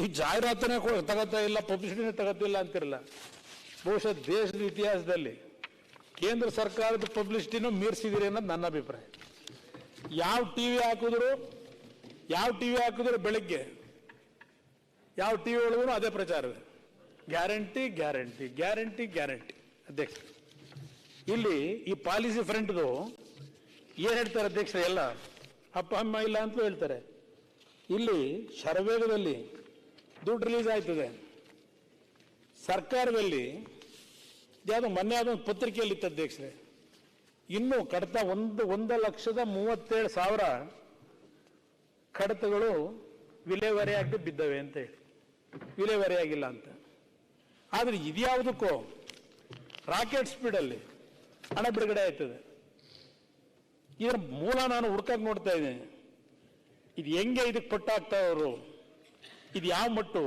ಈ ಜಾಹೀರಾತನೇ ತಗೋತಾ ಇಲ್ಲ, ಪಬ್ಲಿಸಿಟಿನೇ ತಗೋತಿಲ್ಲ ಅಂತಿರಲ್ಲ. ಬಹುಶಃ ದೇಶದ ಇತಿಹಾಸದಲ್ಲಿ ಕೇಂದ್ರ ಸರ್ಕಾರದ ಪಬ್ಲಿಸಿಟಿನೂ ಮೀರಿಸಿದಿರಿ ಅನ್ನೋದು ನನ್ನ ಅಭಿಪ್ರಾಯ. ಯಾವ ಟಿವಿ ಹಾಕಿದ್ರು ಬೆಳಗ್ಗೆ ಯಾವ ಟಿವಿ ಒಳಗೂ ಅದೇ ಪ್ರಚಾರವೇ, ಗ್ಯಾರಂಟಿ ಗ್ಯಾರಂಟಿ ಗ್ಯಾರಂಟಿ ಗ್ಯಾರಂಟಿ. ಅಧ್ಯಕ್ಷ, ಇಲ್ಲಿ ಈ ಪಾಲಿಸಿ ಫ್ರಂಟ್ದು ಏನ್ ಹೇಳ್ತಾರೆ ಅಧ್ಯಕ್ಷರೇ, ಎಲ್ಲ ಅಪ್ಪ ಅಮ್ಮ ಇಲ್ಲ ಅಂತ ಹೇಳ್ತಾರೆ. ಇಲ್ಲಿ ಶರವೇಗದಲ್ಲಿ ದುಡ್ಡು ರಿಲೀಸ್ ಆಯ್ತದೆ. ಸರ್ಕಾರದಲ್ಲಿ ಯಾವುದೋ ಮೊನ್ನೆ ಯಾವುದೋ ಒಂದು ಪತ್ರಿಕೆಯಲ್ಲಿ ಇತ್ತು ಅಧ್ಯಕ್ಷರೇ, ಇನ್ನೂ ಕಡತ 1,37,000 ಕಡತಗಳು ವಿಲೇವಾರಿಯಾಗಿ ಬಿದ್ದವೆ ಅಂತ ಹೇಳಿ, ವಿಲೇವಾರಿಯಾಗಿಲ್ಲ ಅಂತ. ಆದರೆ ಇದ್ಯಾವುದಕ್ಕೋ ರಾಕೆಟ್ ಸ್ಪೀಡಲ್ಲಿ ಹಣ ಬಿಡುಗಡೆ ಆಯ್ತದೆ. ಇದರ ಮೂಲ ನಾನು ಹುಡ್ಕಕ್ಕೆ ನೋಡ್ತಾ ಇದ್ದೀನಿ. ಇದು ಹೆಂಗೆ ಇದಕ್ಕೆ ಪಟ್ಟಾಗ್ತಾ ಅವರು, ಇದು ಯಾವ ಮಟ್ಟು,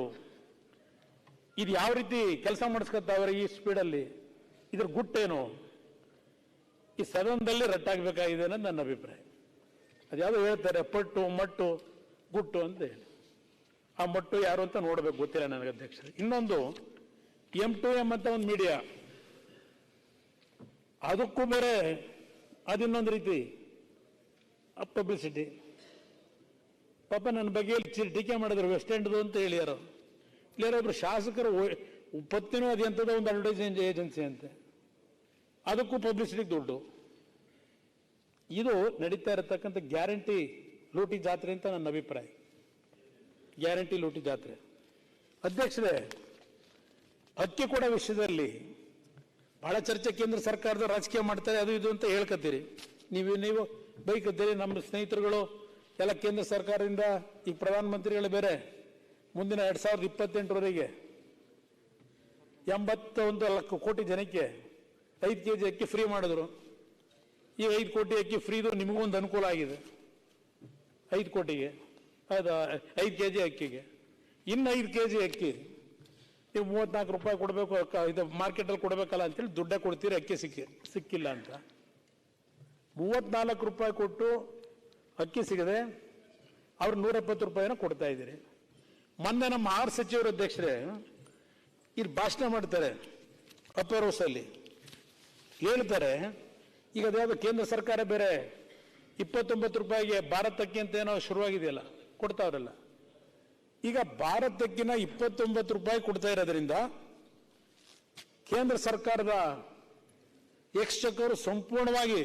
ಇದು ಯಾವ ರೀತಿ ಕೆಲಸ ಮಾಡಿಸ್ಕೊತಾವ್ರೆ ಈ ಸ್ಪೀಡಲ್ಲಿ, ಇದ್ರ ಗುಟ್ಟೇನು, ಈ ಸದನದಲ್ಲಿ ರಟ್ಟಾಗಬೇಕಾಗಿದೆ ಅನ್ನೋದು ನನ್ನ ಅಭಿಪ್ರಾಯ. ಅದ್ಯಾವುದೋ ಹೇಳ್ತಾರೆ ಪಟ್ಟು ಮಟ್ಟು ಗುಟ್ಟು ಅಂತ ಹೇಳಿ, ಆ ಮಟ್ಟು ಯಾರು ಅಂತ ನೋಡ್ಬೇಕು, ಗೊತ್ತಿಲ್ಲ ನನಗೆ ಅಧ್ಯಕ್ಷರೇ. ಇನ್ನೊಂದು M2M ಅಂತ ಒಂದು ಮೀಡಿಯಾ, ಅದಕ್ಕೂ ಬೇರೆ ಅದಿನ್ನೊಂದು ರೀತಿ ಪಬ್ಲಿಸಿಟಿ. ಪಾಪ ನನ್ನ ಬಗ್ಗೆ ಟೀಕೆ ಮಾಡಿದ್ರು ವೆಸ್ಟ್ ಎಂಡ್ದು ಅಂತ ಹೇಳಿಯಾರು. ಇಲ್ಲಾರೊಬ್ರು ಶಾಸಕರು ಪತ್ತಿನೂ ಅದೆಂಥದ್ದು ಒಂದು ಅಡ್ವರ್ಟೈಸಿಂಗ್ ಏಜೆನ್ಸಿ ಅಂತೆ, ಅದಕ್ಕೂ ಪಬ್ಲಿಸಿಟಿಗೆ ದುಡ್ಡು. ಇದು ನಡೀತಾ ಇರತಕ್ಕಂಥ ಗ್ಯಾರಂಟಿ ಲೂಟಿ ಜಾತ್ರೆ ಅಂತ ನನ್ನ ಅಭಿಪ್ರಾಯ. ಗ್ಯಾರಂಟಿ ಲೂಟಿ ಜಾತ್ರೆ. ಅಧ್ಯಕ್ಷರೇ, ಅಕ್ಕಿ ಕೊಡೋ ವಿಷಯದಲ್ಲಿ ಬಹಳ ಚರ್ಚೆ, ಕೇಂದ್ರ ಸರ್ಕಾರದ ರಾಜಕೀಯ ಮಾಡ್ತಾರೆ ಅದು ಇದು ಅಂತ ಹೇಳ್ಕತ್ತೀರಿ. ನೀವು ಬೈಕತ್ತೀರಿ. ನಮ್ಮ ಸ್ನೇಹಿತರುಗಳು ಎಲ್ಲ ಕೇಂದ್ರ ಸರ್ಕಾರದಿಂದ, ಈಗ ಪ್ರಧಾನಮಂತ್ರಿಗಳು ಬೇರೆ ಮುಂದಿನ 2028 81 ಕೋಟಿ ಜನಕ್ಕೆ 5 kg ಅಕ್ಕಿ ಫ್ರೀ ಮಾಡಿದ್ರು. ಈ 5 ಕೋಟಿ ಅಕ್ಕಿ ಫ್ರೀದು ನಿಮಗೊಂದು ಅನುಕೂಲ ಆಗಿದೆ. 5 ಕೋಟಿಗೆ ಅದು 5 kg ಅಕ್ಕಿಗೆ. ಇನ್ನು 5 kg ಅಕ್ಕಿ ನೀವು 34 ರೂಪಾಯಿ ಕೊಡಬೇಕು, ಇದು ಮಾರ್ಕೆಟಲ್ಲಿ ಕೊಡಬೇಕಲ್ಲ ಅಂತೇಳಿ ದುಡ್ಡೇ ಕೊಡ್ತೀರಿ, ಅಕ್ಕಿ ಸಿಕ್ಕಿಲ್ಲ ಅಂತ. 34 ರೂಪಾಯಿ ಕೊಟ್ಟು ಅಕ್ಕಿ ಸಿಗದೆ ಅವ್ರು 170 ರೂಪಾಯಿನ ಕೊಡ್ತಾ ಇದ್ದೀರಿ. ಮೊನ್ನೆ ನಮ್ಮ 6 ಸಚಿವರು ಅಧ್ಯಕ್ಷರೇ ಇಲ್ಲಿ ಭಾಷಣ ಮಾಡ್ತಾರೆ, ಅಪ್ಪರ್ ಹೌಸಲ್ಲಿ ಹೇಳ್ತಾರೆ, ಈಗ ಅದ್ಯಾವುದು ಕೇಂದ್ರ ಸರ್ಕಾರ ಬೇರೆ 29 ರೂಪಾಯಿಗೆ ಭಾರತ್ ಅಕ್ಕಿ ಅಂತ ಏನೋ ಶುರುವಾಗಿದೆಯಲ್ಲ, ಕೊಡ್ತಾವ್ರಲ್ಲ. ಈಗ ಭಾರತ್ ಅಕ್ಕಿನ 29 ರೂಪಾಯಿ ಕೊಡ್ತಾ ಇರೋದ್ರಿಂದ ಕೇಂದ್ರ ಸರ್ಕಾರದ ಎಕ್ಸ್ಚೆಕರ್ ಸಂಪೂರ್ಣವಾಗಿ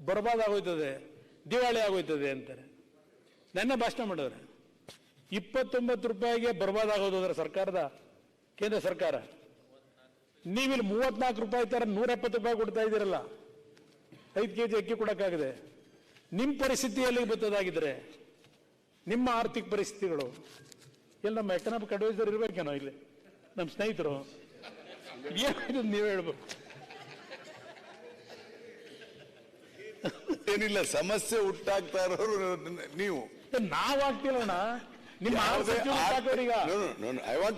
ಬರ್ಬಾದ್ ಆಗೋಯ್ತದೆ, ದಿವಾಳಿ ಆಗೋಯ್ತದೆ ಅಂತಾರೆ. ನೆನ್ನೆ ಭಾಷಣ ಮಾಡಿದ್ರೆ 29 ರೂಪಾಯಿಗೆ ಬರ್ಬಾದ್ ಆಗೋದ್ರ ಸರ್ಕಾರದ ಕೇಂದ್ರ ಸರ್ಕಾರ. ನೀವಿಲ್ಲಿ 34 ರೂಪಾಯಿ ತರ 170 ರೂಪಾಯಿ ಕೊಡ್ತಾ ಇದ್ದೀರಲ್ಲ, 5 kg ಅಕ್ಕಿ ಕೊಡಕ್ಕಾಗದೆ. ನಿಮ್ಮ ಪರಿಸ್ಥಿತಿಯಲ್ಲಿ ಬರ್ತದಾಗಿದ್ರೆ, ನಿಮ್ಮ ಆರ್ಥಿಕ ಪರಿಸ್ಥಿತಿಗಳು ಎಲ್ಲ ನಮ್ಮ ಎಕನಾಮಿಕ್ ಅಡ್ವೈಸರ್ ಇರ್ಬೇಕೇನೋ ಇಲ್ಲಿ, ನಮ್ಮ ಸ್ನೇಹಿತರು ಏನಿದೆ ನೀವೇ ಹೇಳ್ಬೇಕು. ಏನಿಲ್ಲ, ಸಮಸ್ಯೆ ಹುಟ್ಟಾಗ್ತಾ ಇರೋರು ನೀವು. ನಾವಾಗ್ತಿಲ್ಲಣ್ಣ, ನಿಮ್ಮ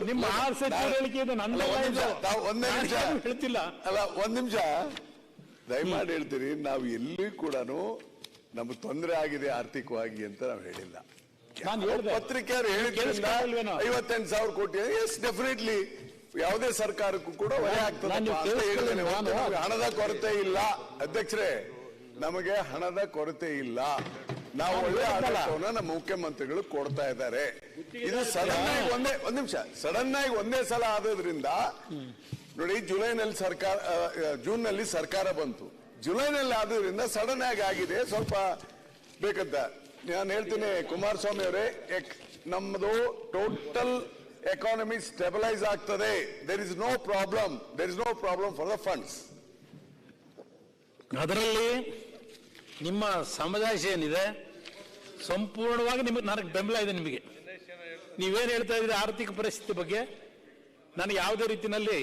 ನಿಮ್ಮ 6 ಸಚಿವರು ಹೇಳಿಕೆ ಇದು ಒಂದೇ ನಿಮಿಷ ಹೇಳ್ತಿಲ್ಲ ಅಲ್ಲ, 1 ನಿಮಿಷ ದಯಮಾಡಿ ಹೇಳ್ತೀರಿ. ನಾವು ಎಲ್ಲಿ ಕೂಡ ನಮ್ಗೆ ತೊಂದರೆ ಆಗಿದೆ ಆರ್ಥಿಕವಾಗಿ ಅಂತ ನಾವು ಹೇಳಿಲ್ಲ. ಪತ್ರಿಕೆಯವರು ಹೇಳಿದ್ರಿಂದ 58,000 ಕೋಟಿ, ಎಸ್ ಡೆಫಿನೆಟ್ಲಿ ಯಾವುದೇ ಸರ್ಕಾರಕ್ಕೂ ಕೂಡ ಹೊರೆ ಆಗ್ತದೆ ಅಂತ ಹೇಳಿದ್ದೇನೆ. ಹಣದ ಕೊರತೆ ಇಲ್ಲ ಅಧ್ಯಕ್ಷರೇ, ನಮಗೆ ಹಣದ ಕೊರತೆ ಇಲ್ಲ. ನಾವು ಒಳ್ಳೆ ಆಡಳಿತವನ್ನ ನಮ್ಮ ಮುಖ್ಯಮಂತ್ರಿಗಳು ಕೊಡ್ತಾ ಇದ್ದಾರೆ. ಇದು ಸಡನ್ ಆಗಿ ಒಂದ್ ನಿಮಿಷ ಸಡನ್ ಆಗಿ ಒಂದೇ ಸಲ ಆದ್ರಿಂದ ನೋಡಿ, ಜೂನ್ ನಲ್ಲಿ ಸರ್ಕಾರ ಬಂತು, ಜುಲೈನಲ್ಲಿ ಆದ್ರಿಂದ ಸಡನ್ ಆಗಿ ಆಗಿದೆ. ಸ್ವಲ್ಪ ಬೇಕಂತ ನಾನು ಹೇಳ್ತೀನಿ ಕುಮಾರಸ್ವಾಮಿ ಅವರೇ, ನಮ್ಮದು ಟೋಟಲ್ ಎಕಾನಮಿ ಸ್ಟೆಬಿಲೈಸ್ ಆಗ್ತದೆ. There is no problem for the funds. ಅದರಲ್ಲಿ ನಿಮ್ಮ ಸಮುದಾಯ ಏನಿದೆ ಸಂಪೂರ್ಣವಾಗಿ ನನಗೆ ಬೆಂಬಲ ಇದೆ. ನಿಮಗೆ ನೀವೇನು ಹೇಳ್ತಾ ಇದ್ದೀರಿ ಆರ್ಥಿಕ ಪರಿಸ್ಥಿತಿ ಬಗ್ಗೆ, ನನಗೆ ಯಾವುದೇ ರೀತಿಯಲ್ಲಿ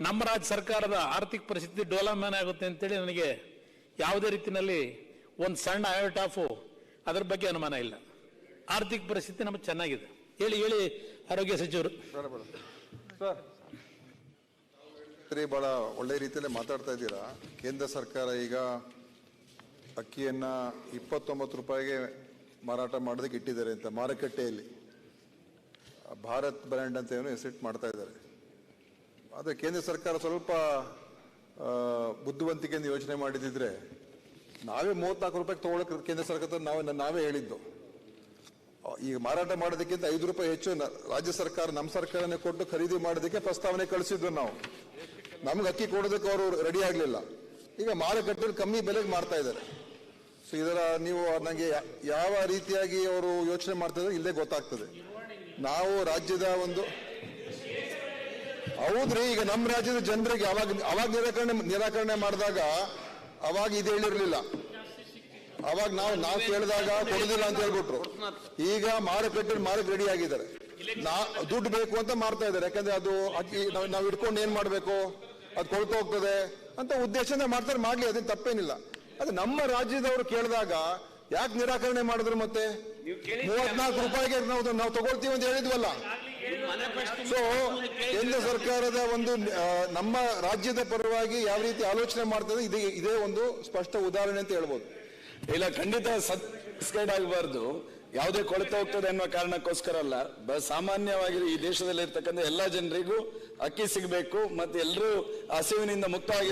ನಮ್ಮ ರಾಜ್ಯ ಸರ್ಕಾರದ ಆರ್ಥಿಕ ಪರಿಸ್ಥಿತಿ ಡೆವಲಪ್ಮೆಂಟ್ ಆಗುತ್ತೆ ಅಂತೇಳಿ ನನಗೆ ಯಾವುದೇ ರೀತಿಯಲ್ಲಿ ಒಂದು ಸಣ್ಣ ಐವಟ್ ಆಫು ಅದರ ಬಗ್ಗೆ ಅನುಮಾನ ಇಲ್ಲ. ಆರ್ಥಿಕ ಪರಿಸ್ಥಿತಿ ನಮಗೆ ಚೆನ್ನಾಗಿದೆ. ಹೇಳಿ ಆರೋಗ್ಯ ಸಚಿವರು. ಬಹಳ ಒಳ್ಳೆ ರೀತಿಯಲ್ಲಿ ಮಾತಾಡ್ತಾ ಇದ್ದೀರಾ. ಕೇಂದ್ರ ಸರ್ಕಾರ ಈಗ ಅಕ್ಕಿಯನ್ನ 29 ರೂಪಾಯಿಗೆ ಮಾರಾಟ ಮಾಡೋದಕ್ಕೆ ಇಟ್ಟಿದ್ದಾರೆ ಅಂತ ಮಾರುಕಟ್ಟೆಯಲ್ಲಿ. ಭಾರತ್ ಬ್ರ್ಯಾಂಡ್ ಅಂತ ಏನೋ ಹೆಸರಿಟ್ಟು ಮಾಡ್ತಾ ಇದ್ದಾರೆ. ಆದರೆ ಕೇಂದ್ರ ಸರ್ಕಾರ ಸ್ವಲ್ಪ ಬುದ್ಧಿವಂತಿಕೆಯಿಂದ ಯೋಚನೆ ಮಾಡಿದಿದ್ರೆ ನಾವೇ 34 ರೂಪಾಯಿಗೆ ತಗೊಳ್ಳೋಕೆ ಕೇಂದ್ರ ಸರ್ಕಾರ ನಾವೇ ಹೇಳಿದ್ದು. ಈಗ ಮಾರಾಟ ಮಾಡೋದಕ್ಕಿಂತ 5 ರೂಪಾಯಿ ಹೆಚ್ಚು ರಾಜ್ಯ ಸರ್ಕಾರ ನಮ್ಮ ಸರ್ಕಾರನೇ ಕೊಟ್ಟು ಖರೀದಿ ಮಾಡೋದಕ್ಕೆ ಪ್ರಸ್ತಾವನೆ ಕಳಿಸಿದ್ರು ನಾವು. ನಮ್ಗೆ ಅಕ್ಕಿ ಕೊಡೋದಕ್ಕೆ ಅವರು ರೆಡಿ ಆಗಲಿಲ್ಲ. ಈಗ ಮಾರುಕಟ್ಟೆಯಲ್ಲಿ ಕಮ್ಮಿ ಬೆಲೆಗೆ ಮಾರ್ತಾ ಇದ್ದಾರೆ. ಸೊ ಇದರ ನೀವು ನನಗೆ ಯಾವ ರೀತಿಯಾಗಿ ಅವರು ಯೋಚನೆ ಮಾಡ್ತಿದ್ದಾರೆ ಇಲ್ಲೇ ಗೊತ್ತಾಗ್ತದೆ. ನಾವು ರಾಜ್ಯದ ಒಂದು ಹೌದ್ರಿ, ಈಗ ನಮ್ಮ ರಾಜ್ಯದ ಜನರಿಗೆ ಅವಾಗ ನಿರಾಕರಣೆ ಮಾಡಿದಾಗ ಅವಾಗ ಇದು ಹೇಳಿರ್ಲಿಲ್ಲ. ಅವಾಗ ನಾವು ಕೇಳಿದಾಗ ಕೊಡುದಿಲ್ಲ ಅಂತ ಹೇಳ್ಬಿಟ್ರು. ಈಗ ಮಾರುಕಟ್ಟೆಯಲ್ಲಿ ಮಾರಕ್ಕೆ ರೆಡಿ ಆಗಿದ್ದಾರೆ. ದುಡ್ಡು ಬೇಕು ಅಂತ ಮಾಡ್ತಾ ಇದ್ದಾರೆ. ಯಾಕಂದ್ರೆ ಅದು ನಾವು ಇಟ್ಕೊಂಡು ಏನ್ ಮಾಡ್ಬೇಕು, ಅದು ಕೊಳ್ತು ಹೋಗ್ತದೆ ಅಂತ ಉದ್ದೇಶದಿಂದ ಮಾಡ್ತಾರೆ. ಮಾಡ್ಲಿ, ಅದೇನು ತಪ್ಪೇನಿಲ್ಲ. ಅದು ನಮ್ಮ ರಾಜ್ಯದವರು ಕೇಳಿದಾಗ ಯಾಕೆ ನಿರಾಕರಣೆ ಮಾಡಿದ್ರು? ಮತ್ತೆ 34 ರೂಪಾಯಿಗೆ ನಾವು ತಗೊಳ್ತೀವಿ ಅಂತ ಹೇಳಿದ್ವಲ್ಲ. ಸೊ ಕೇಂದ್ರ ಸರ್ಕಾರದ ಒಂದು ನಮ್ಮ ರಾಜ್ಯದ ಪರವಾಗಿ ಯಾವ ರೀತಿ ಆಲೋಚನೆ ಮಾಡ್ತದೆ ಇದೇ ಒಂದು ಸ್ಪಷ್ಟ ಉದಾಹರಣೆ ಅಂತ ಹೇಳ್ಬೋದು. ಇಲ್ಲ, ಖಂಡಿತ ಸಬ್ಸ್ಕ್ರೈಬ್ ಆಗಬಾರ್ದು. ಯಾವುದೇ ಕೊಳೆತ ಹೋಗ್ತದೆ ಅನ್ನುವ ಕಾರಣಕ್ಕೋಸ್ಕರ ಅಲ್ಲ. ಸಾಮಾನ್ಯವಾಗಿ ಈ ದೇಶದಲ್ಲಿ ಇರ್ತಕ್ಕಂಥ ಎಲ್ಲಾ ಜನರಿಗೂ ಅಕ್ಕಿ ಸಿಗಬೇಕು, ಮತ್ತೆ ಎಲ್ಲರೂ ಹಸಿವಿನಿಂದ ಮುಕ್ತವಾಗಿ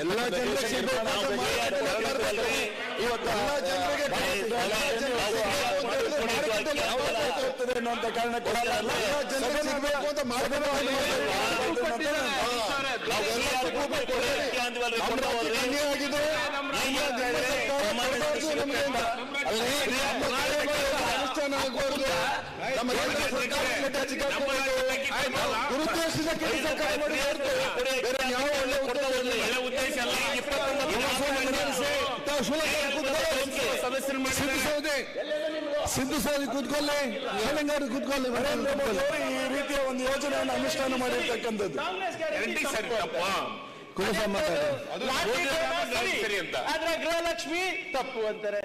ಅನ್ನುವಂತ ಕಾರಣಕ್ಕೋಸ್ಕರ ಅನುಷ್ಠಾನ ಆಗಬಾರ್ದು. ನಮ್ಮ ದುರುದ್ದೇಶದ ಕೆಲಸ ಬೇರೆ ಯಾವ ಒಳ್ಳೆ ಸಿದ್ದು ಸೌದಿ ಕೂತ್ಕೊಳ್ಳಿ, ಶಿವಲಿಂಗಾರು ಕೂತ್ಕೊಳ್ಳಿ. ನರೇಂದ್ರ ಮೋದಿ ಅವರು ಈ ರೀತಿಯ ಒಂದು ಯೋಜನೆಯನ್ನು ಅನುಷ್ಠಾನ ಮಾಡಿರ್ತಕ್ಕಂಥದ್ದು ಆದ್ರೆ ಗೃಹಲಕ್ಷ್ಮಿ ತಪ್ಪು ಅಂತಾರೆ.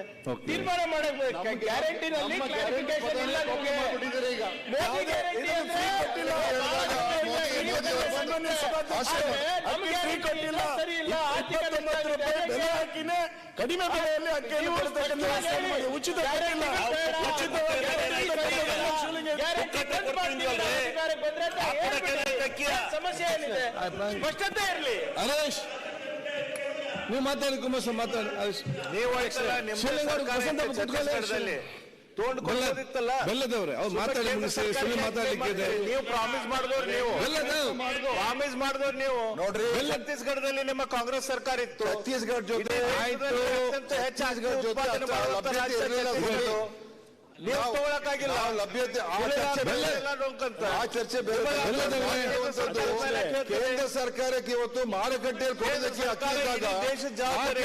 ತೀರ್ಮಾನ ಮಾಡಬೇಕು. ಗ್ಯಾರಂಟಿನಲ್ಲಿ ಕ್ಲಾರಿಫಿಕೇಶನ್ ಇಲ್ಲ. ಕಡಿಮೆ ಬೆಲೆಯಲ್ಲಿ ಅಕ್ಕಿಯನ್ನು ಉಚಿತ ಸಮಸ್ಯೆ ಏನಿದೆ ಸ್ಪಷ್ಟತೆ ಇರಲಿ. ಹರೀಶ್, ನೀವು ಮಾತಾಡಿ. ಕುಮಾರಸ್ವಾಮಿ ಮಾತಾಡಿ. ಬೆಲ್ಲದವ್ರೆ ಅವ್ರು ಮಾತಾಡಿ ಸುಳ್ಳು ಮಾತಾಡ್ಲಿಕ್ಕೆ ನೀವು ಪ್ರಾಮಿಸ್ ಮಾಡಿದವ್ರು, ನೀವು ಪ್ರಾಮಿಸ್ ಮಾಡಿದವ್ರು ನೀವು ನೋಡ್ರಿ. ಛತ್ತೀಸ್ಗಢದಲ್ಲಿ ನಿಮ್ಮ ಕಾಂಗ್ರೆಸ್ ಸರ್ಕಾರ ಇತ್ತು. ಛತ್ತೀಸ್ಗಢ ಜೊತೆ ಹೆಚ್ಚಾಗಿ ನೀವು ತಗೊಳಕ್ಕಾಗಿಲ್ಲ. ಲಭ್ಯತೆ ಆ ಚರ್ಚೆ ಕೇಂದ್ರ ಸರ್ಕಾರಕ್ಕೆ ಇವತ್ತು ಮಾರುಕಟ್ಟೆಯಲ್ಲಿ ಕೊಡೋದಕ್ಕೆ ಅಕ್ಕಿದಾಗ ದೇಶದ ಜವಾಬ್ದಾರಿ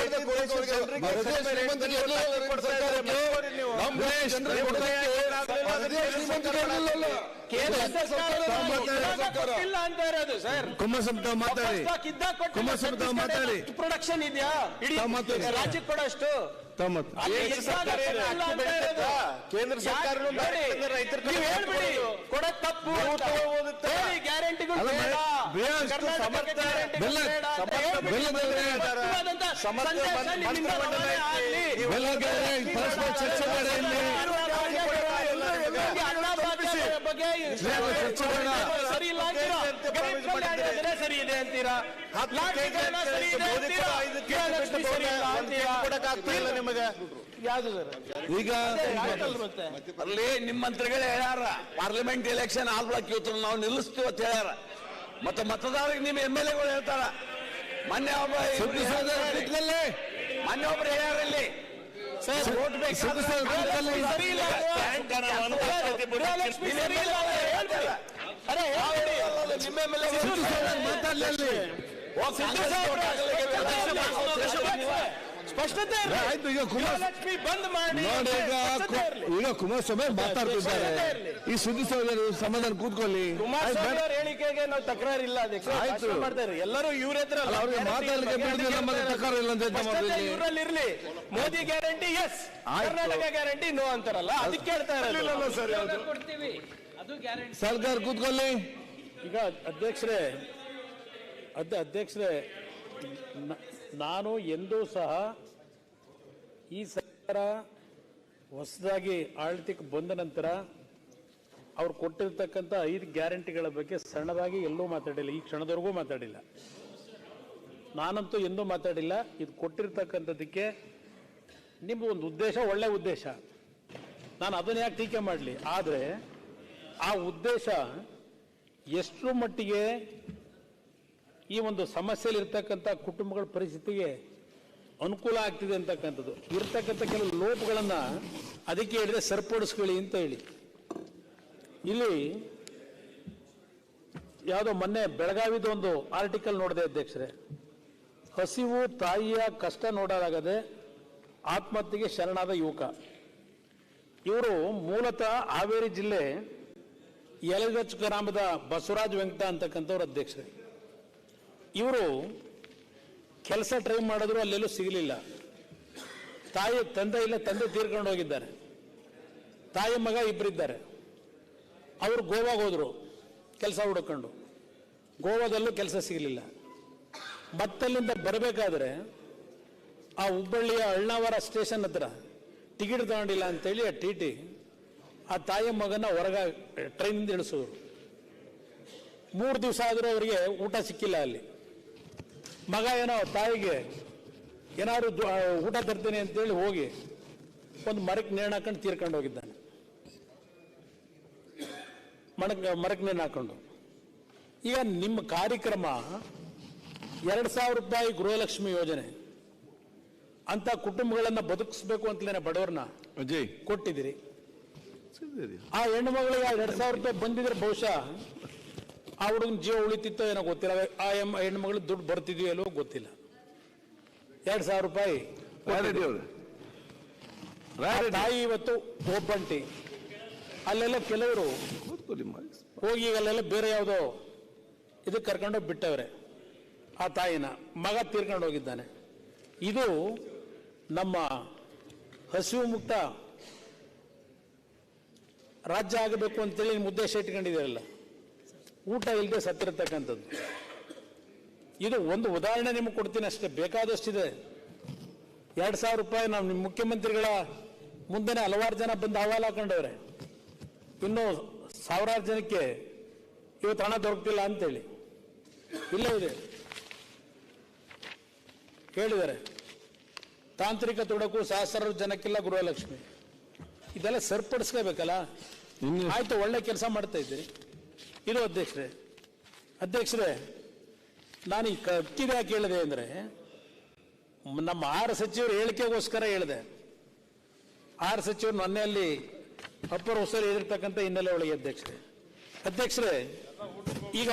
ಕುಮಾರಸ್ವಾಮಿ ಮಾತಾಡಿ. ಪ್ರೊಡಕ್ಷನ್ ಇದೆಯಾ ಇಡೀ ರಾಜ್ಯಕ್ಕೆ ಕೂಡ ಅಷ್ಟು ಕೇಂದ್ರ ಸರ್ಕಾರ ಕೊಡೋದು ತಪ್ಪು. ಗ್ಯಾರಂಟಿಗಳು ಸರಿ ಇಲ್ಲ ಸರಿ ಇದೆ ಅಂತೀರಾ? ನಿಮಗೆ ಯಾವ್ದು ಈಗ ಅಲ್ಲಿ ನಿಮ್ಮ ಮಂತ್ರಿಗಳು ಹೇಳ್ಯಾರ, ಪಾರ್ಲಿಮೆಂಟ್ ಎಲೆಕ್ಷನ್ ಆಗ್ಲಕ್ ಇವತ್ತು ನಾವು ನಿಲ್ಲಿಸ್ತೀವಿ ಅಂತ ಹೇಳ್ಯಾರ. ಮತ್ತೆ ಮತದಾರರಿಗೆ ನಿಮ್ಮ MLA ಗಳು ಹೇಳ್ತಾರ. ಮೊನ್ನೆ ಒಬ್ಬರು ಹೇಳ್ಯಾರ ಇಲ್ಲಿ ವೋಟ್ ಬೇಕು ಸರಿ ಇಲ್ಲ. ಅರೆ ನಿಮ್ಮ MLA ಮಾತಾಡ್ಲಿ. ಸ್ಪಷ್ಟತೆ ಆಯ್ತು. ಈಗ ಗೃಹಲಕ್ಷ್ಮಿ ಬಂದ್ ಮಾಡಿ ಈಗ ಕುಮಾರಸ್ವಾಮಿ ಮಾತಾಡ್ತಿದ್ದಾರೆ. ಈ ಸುದ್ದಿ ಸಮಾಧಾನ ಕೂತ್ಕೊಳ್ಳಿ. ಕುಮಾರಸ್ವಾಮಿ ಅವರ ಹೇಳಿಕೆಗೆ ನಾವು ತಕರಾರಿಲ್ಲ. ಅದಕ್ಕೆ ಮಾಡ್ತಾರೆ ಎಲ್ಲರೂ ಇವ್ರ ಹತ್ರ ಅವ್ರಿಗೆ ಮಾತಾಡಲಿಕ್ಕೆ ಬಿಡುದಿಲ್ಲ, ಮತ್ತೆ ತಕರಾರು ಇಲ್ಲ ಅಂತ ಇವರಲ್ಲಿ ಇರ್ಲಿ. Modi guarantee yes, Karnataka guarantee no ಅಂತಾರಲ್ಲ, ಅದಕ್ಕೆ ಹೇಳ್ತಾ ಇರಲಿಲ್ಲ ಸರ್. ಸರ್ಕಾರ ಕೂತ್ಕೊಳ್ಳಿ. ಈಗ ಅಧ್ಯಕ್ಷರೇ ನಾನು ಎಂದೂ ಸಹ ಈ ಸರ್ಕಾರ ಹೊಸದಾಗಿ ಆಡಳಿತಕ್ಕೆ ಬಂದ ನಂತರ ಅವ್ರು ಕೊಟ್ಟಿರ್ತಕ್ಕಂಥ 5 ಗ್ಯಾರಂಟಿಗಳ ಬಗ್ಗೆ ಸಣ್ಣದಾಗಿ ಎಲ್ಲೂ ಮಾತಾಡಿಲ್ಲ, ಈ ಕ್ಷಣದವರೆಗೂ ಮಾತಾಡಿಲ್ಲ. ನಾನಂತೂ ಎಂದೂ ಮಾತಾಡಿಲ್ಲ. ಇದು ಕೊಟ್ಟಿರ್ತಕ್ಕಂಥದ್ದಕ್ಕೆ ನಿಮ್ಮ ಒಂದು ಉದ್ದೇಶ ಒಳ್ಳೆ ಉದ್ದೇಶ, ನಾನು ಅದನ್ನ ಯಾಕೆ ಟೀಕೆ ಮಾಡಲಿ. ಆದರೆ ಆ ಉದ್ದೇಶ ಎಷ್ಟರ ಮಟ್ಟಿಗೆ ಈ ಒಂದು ಸಮಸ್ಯೆಯಲ್ಲಿ ಇರ್ತಕ್ಕಂಥ ಕುಟುಂಬಗಳ ಪರಿಸ್ಥಿತಿಗೆ ಅನುಕೂಲ ಆಗ್ತಿದೆ ಅಂತಕ್ಕಂಥದ್ದು, ಇರ್ತಕ್ಕಂಥ ಕೆಲವು ಲೋಪಗಳನ್ನು ಅದಕ್ಕೆ ಹೇಳಿದ್ರೆ ಸರಿಪಡಿಸ್ಕೊಳ್ಳಿ ಅಂತ ಹೇಳಿ. ಇಲ್ಲಿ ಯಾವುದೋ ಮೊನ್ನೆ ಬೆಳಗಾವಿದು ಒಂದು ಆರ್ಟಿಕಲ್ ನೋಡಿದೆ ಅಧ್ಯಕ್ಷರೇ, ಹಸಿವು ತಾಯಿಯ ಕಷ್ಟ ನೋಡಲಾಗದೆ ಆತ್ಮಹತ್ಯೆಗೆ ಶರಣಾದ ಯುವಕ. ಇವರು ಮೂಲತಃ ಹಾವೇರಿ ಜಿಲ್ಲೆ ಯಲಗಚ್ ಗ್ರಾಮದ ಬಸವರಾಜ್ ವೆಂಕಟ ಅಂತಕ್ಕಂಥವ್ರ ಅಧ್ಯಕ್ಷರೇ. ಇವರು ಕೆಲಸ ಟ್ರೈ ಮಾಡಿದ್ರು ಅಲ್ಲೆಲ್ಲೂ ಸಿಗಲಿಲ್ಲ. ತಂದೆ ಇಲ್ಲ, ತಂದೆ ತೀರ್ಕೊಂಡು ಹೋಗಿದ್ದಾರೆ. ತಾಯಿ ಮಗ ಇಬ್ಬರಿದ್ದಾರೆ. ಅವರು ಗೋವಾಗೆ ಹೋದ್ರು ಕೆಲಸ ಹುಡುಕೊಂಡು, ಗೋವಾದಲ್ಲೂ ಕೆಲಸ ಸಿಗಲಿಲ್ಲ. ಮತ್ತಲ್ಲಿಂದ ಬರಬೇಕಾದ್ರೆ ಆ ಹುಬ್ಬಳ್ಳಿಯ ಅಳ್ನಾವರ ಸ್ಟೇಷನ್ ಹತ್ರ ಟಿಕೆಟ್ ತಗೊಂಡಿಲ್ಲ ಅಂತೇಳಿ ಆ ಟಿ ಟಿ ಆ ತಾಯಿ ಮಗನ ಹೊರಗೆ ಟ್ರೈನಿಂದ ಇಳಿಸೋರು. 3 ದಿವಸ ಆದರೂ ಅವರಿಗೆ ಊಟ ಸಿಕ್ಕಿಲ್ಲ. ಅಲ್ಲಿ ಮಗ ಏನೋ ತಾಯಿಗೆ ಏನಾದ್ರು ಊಟ ತರ್ತೀನಿ ಅಂತೇಳಿ ಹೋಗಿ ಒಂದು ಮರಕ್ಕೆ ನೇಣು ಹಾಕೊಂಡು ತೀರ್ಕೊಂಡು ಹೋಗಿದ್ದಾನೆ. ಮರಕ್ಕೆ ನೇಣು ಹಾಕೊಂಡು. ಈಗ ನಿಮ್ಮ ಕಾರ್ಯಕ್ರಮ 2,000 ರೂಪಾಯಿ ಗೃಹಲಕ್ಷ್ಮಿ ಯೋಜನೆ ಅಂತ ಕುಟುಂಬಗಳನ್ನ ಬದುಕಿಸ್ಬೇಕು ಅಂತಲೇ ಬಡವ್ರನ್ನ ಕೊಟ್ಟಿದ್ದೀರಿ. ಆ ಹೆಣ್ಣು ಮಗಳಿಗೆ 2,000 ರೂಪಾಯಿ ಬಂದಿದ್ರೆ ಬಹುಶಃ ಆ ಹುಡುಗನ ಜೀವ ಉಳಿತಿತ್ತೋ ಏನೋ ಗೊತ್ತಿಲ್ಲ. ಆ ಹೆಣ್ಣು ಮಗಳಿಗೆ ದುಡ್ಡು ಬರ್ತಿದ್ಯೋ ಎಲ್ಲೋ ಗೊತ್ತಿಲ್ಲ. 2,000 ರೂಪಾಯಿ ತಾಯಿ ಇವತ್ತು ಒಬ್ಬಂಟಿ. ಅಲ್ಲೆಲ್ಲ ಕೆಲವರು ಹೋಗಿ ಅಲ್ಲೆಲ್ಲ ಬೇರೆ ಯಾವುದೋ ಇದಕ್ಕೆ ಕರ್ಕೊಂಡೋಗಿ ಬಿಟ್ಟವ್ರೆ ಆ ತಾಯಿನ. ಮಗ ತೀರ್ಕೊಂಡು ಹೋಗಿದ್ದಾನೆ. ಇದು ನಮ್ಮ ಹಸಿವು ಮುಕ್ತ ರಾಜ್ಯ ಆಗಬೇಕು ಅಂತೇಳಿ ನಿಮ್ಮ ಉದ್ದೇಶ ಇಟ್ಕೊಂಡಿದ್ದೀರಲ್ಲ, ಊಟ ಇಲ್ಲದೆ ಸತ್ತಿರತಕ್ಕಂಥದ್ದು. ಇದು ಒಂದು ಉದಾಹರಣೆ ನಿಮಗೆ ಕೊಡ್ತೀನಿ ಅಷ್ಟೇ, ಬೇಕಾದಷ್ಟಿದೆ. 2,000 ರೂಪಾಯಿ ನಾವು ನಿಮ್ಮ ಮುಖ್ಯಮಂತ್ರಿಗಳ ಮುಂದೆನೇ ಹಲವಾರು ಜನ ಬಂದು ಅಹವಾಲು ಹಾಕೊಂಡವ್ರೆ. ಇನ್ನೂ ಸಾವಿರಾರು ಜನಕ್ಕೆ ಇವತ್ತು ಹಣ ದೊರಕ್ತಿಲ್ಲ ಅಂತೇಳಿ ಇಲ್ಲೇ ಇದೆ ಹೇಳಿದ್ದಾರೆ. ತಾಂತ್ರಿಕ ತೊಡಕು ಸಹಸ್ರಾರು ಜನಕ್ಕೆಲ್ಲ ಗೃಹಲಕ್ಷ್ಮಿ, ಇದೆಲ್ಲ ಸರಿಪಡಿಸ್ಕೋಬೇಕಲ್ಲ. ಆಯ್ತು, ಒಳ್ಳೆ ಕೆಲಸ ಮಾಡ್ತಾ ಇದ್ದೀರಿ. ಇದು ಅಧ್ಯಕ್ಷರೇ ನಾನು ಈ ಅಕ್ಕಿದ ಯಾಕೆ ಹೇಳಿದೆ ಅಂದರೆ, ನಮ್ಮ 6 ಸಚಿವರು ಹೇಳಿಕೆಗೋಸ್ಕರ ಹೇಳಿದೆ. 6 ಸಚಿವರು ಮೊನ್ನೆಯಲ್ಲಿ ಅಪ್ಪರ್ ಹೊಸರು ಹೇಳಿರ್ತಕ್ಕಂಥ ಹಿನ್ನೆಲೆ ಒಳಗೆ ಅಧ್ಯಕ್ಷರೇ ಈಗ